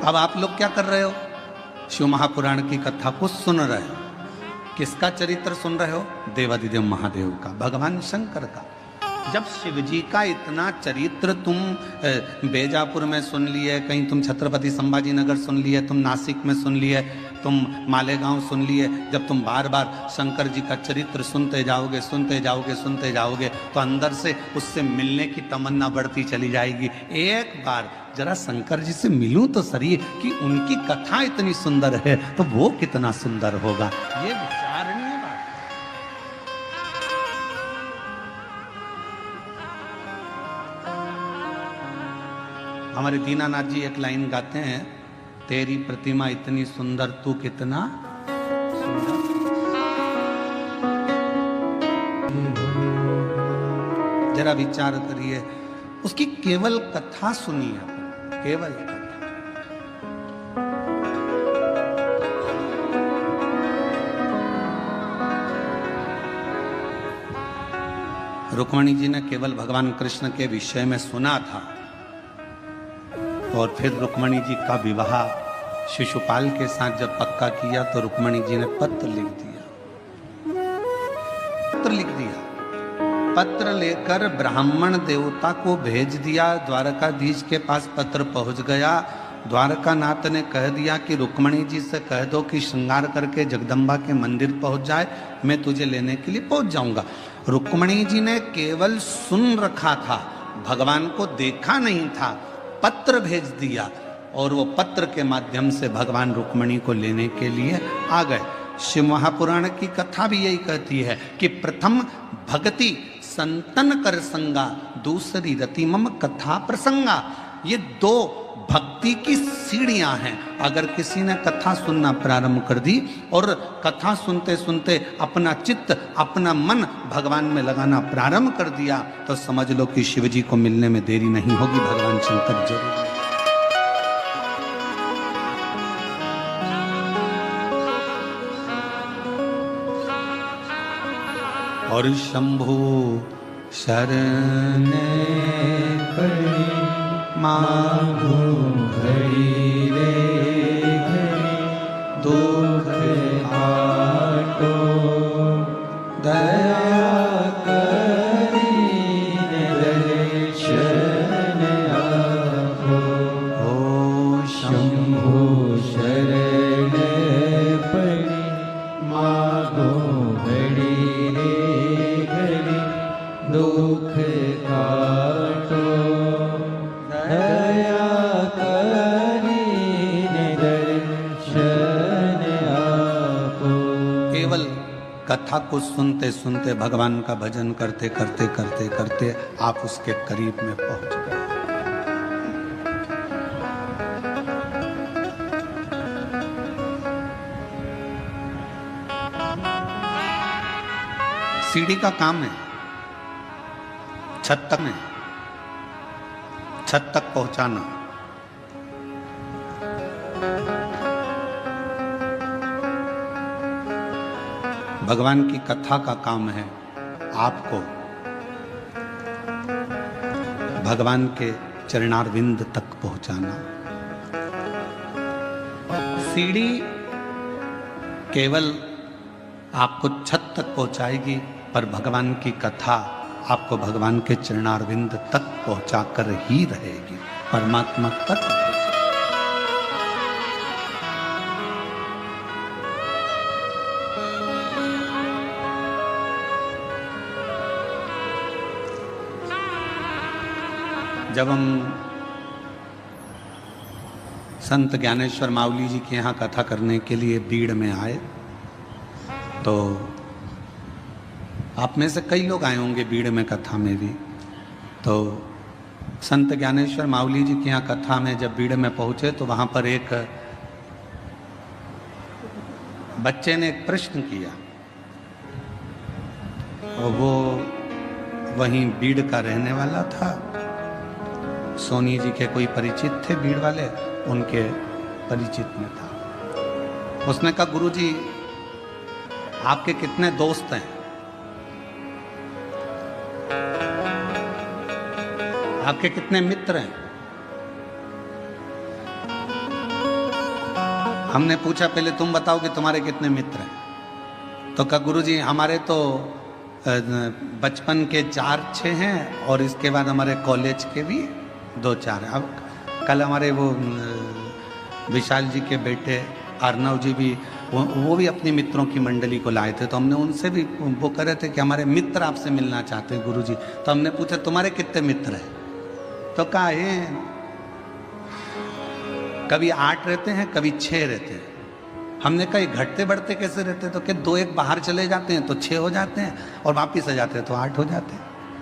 अब आप लोग क्या कर रहे हो? शिव महापुराण की कथा को सुन रहे हो। किसका चरित्र सुन रहे हो? देवादिदेव महादेव का, भगवान शंकर का। जब शिव जी का इतना चरित्र तुम बेजापुर में सुन लिए, कहीं तुम छत्रपति संभाजी नगर सुन लिए, तुम नासिक में सुन लिए, तुम मालेगांव सुन लिए, जब तुम बार बार शंकर जी का चरित्र सुनते जाओगे सुनते जाओगे सुनते जाओगे तो अंदर से उससे मिलने की तमन्ना बढ़ती चली जाएगी। एक बार जरा शंकर जी से मिलूं तो सही, कि उनकी कथा इतनी सुंदर है तो वो कितना सुंदर होगा। ये विचारणीय बात। हमारे दीनानाथ जी एक लाइन गाते हैं, तेरी प्रतिमा इतनी सुंदर तू कितना सुंदर। जरा विचार करिए, उसकी केवल कथा सुनिए, केवल कथा। रुक्मणी जी ने केवल भगवान कृष्ण के विषय में सुना था और फिर रुक्मणी जी का विवाह शिशुपाल के साथ जब पक्का किया तो रुक्मणी जी ने पत्र लिख दिया। पत्र लेकर ब्राह्मण देवता को भेज दिया। द्वारकाधीश के पास पत्र पहुंच गया। द्वारकानाथ ने कह दिया कि रुक्मणी जी से कह दो कि श्रृंगार करके जगदम्बा के मंदिर पहुंच जाए, मैं तुझे लेने के लिए पहुंच जाऊंगा। रुक्मणी जी ने केवल सुन रखा था, भगवान को देखा नहीं था। पत्र भेज दिया और वो पत्र के माध्यम से भगवान रुक्मणी को लेने के लिए आ गए। शिव महापुराण की कथा भी यही कहती है कि प्रथम भक्ति संतन कर संगा, दूसरी रति मम कथा प्रसंगा। ये दो भक्ति की सीढ़ियां हैं। अगर किसी ने कथा सुनना प्रारंभ कर दी और कथा सुनते सुनते अपना चित्त अपना मन भगवान में लगाना प्रारंभ कर दिया तो समझ लो कि शिव जी को मिलने में देरी नहीं होगी, भगवान शंकर जरूर। और शंभु शरण पड़ी मांगो घड़ी रे घड़ी, दुख आटो दया करी दर्शन आपो। ओ शंभु शरण पड़ी मांगो घड़ी रे घड़ी, दुख काटो दया करीने दर्शन आपो। केवल कथा को सुनते सुनते भगवान का भजन करते करते करते करते आप उसके करीब में पहुंच गए। सीढ़ी का काम है, छत तक पहुंचाना। भगवान की कथा का काम है आपको भगवान के चरणारविंद तक पहुंचाना। सीढ़ी केवल आपको छत तक पहुंचाएगी, पर भगवान की कथा आपको भगवान के चरणारविंद तक पहुंचाकर ही रहेगी, परमात्मा तक। जब हम संत ज्ञानेश्वर मावली जी के यहाँ कथा करने के लिए बीड़ में आए तो आप में से कई लोग आए होंगे बीड़ में कथा में भी। तो संत ज्ञानेश्वर मावली जी के यहाँ कथा में जब बीड़ में पहुंचे तो वहाँ पर एक बच्चे ने एक प्रश्न किया और वो वहीं बीड़ का रहने वाला था। सोनी जी के कोई परिचित थे बीड़ वाले, उनके परिचित में था। उसने कहा, गुरुजी आपके कितने दोस्त हैं? आपके कितने मित्र हैं? हमने पूछा पहले तुम बताओ कि तुम्हारे कितने मित्र हैं। तो कहा गुरुजी हमारे तो बचपन के 4-6 हैं और इसके बाद हमारे कॉलेज के भी 2-4 हैं। अब कल हमारे वो विशाल जी के बेटे अर्नव जी भी वो भी अपनी मित्रों की मंडली को लाए थे, तो हमने उनसे भी वो कह रहे थे कि हमारे मित्र आपसे मिलना चाहते हैं गुरुजी। तो हमने पूछा तुम्हारे कितने मित्र हैं, तो कहा है कभी 8 रहते हैं कभी 6 रहते हैं। हमने कहा घटते बढ़ते कैसे रहते, तो कि 2-1 बाहर चले जाते हैं तो 6 हो जाते हैं और वापिस आ जाते हैं तो 8 हो जाते हैं।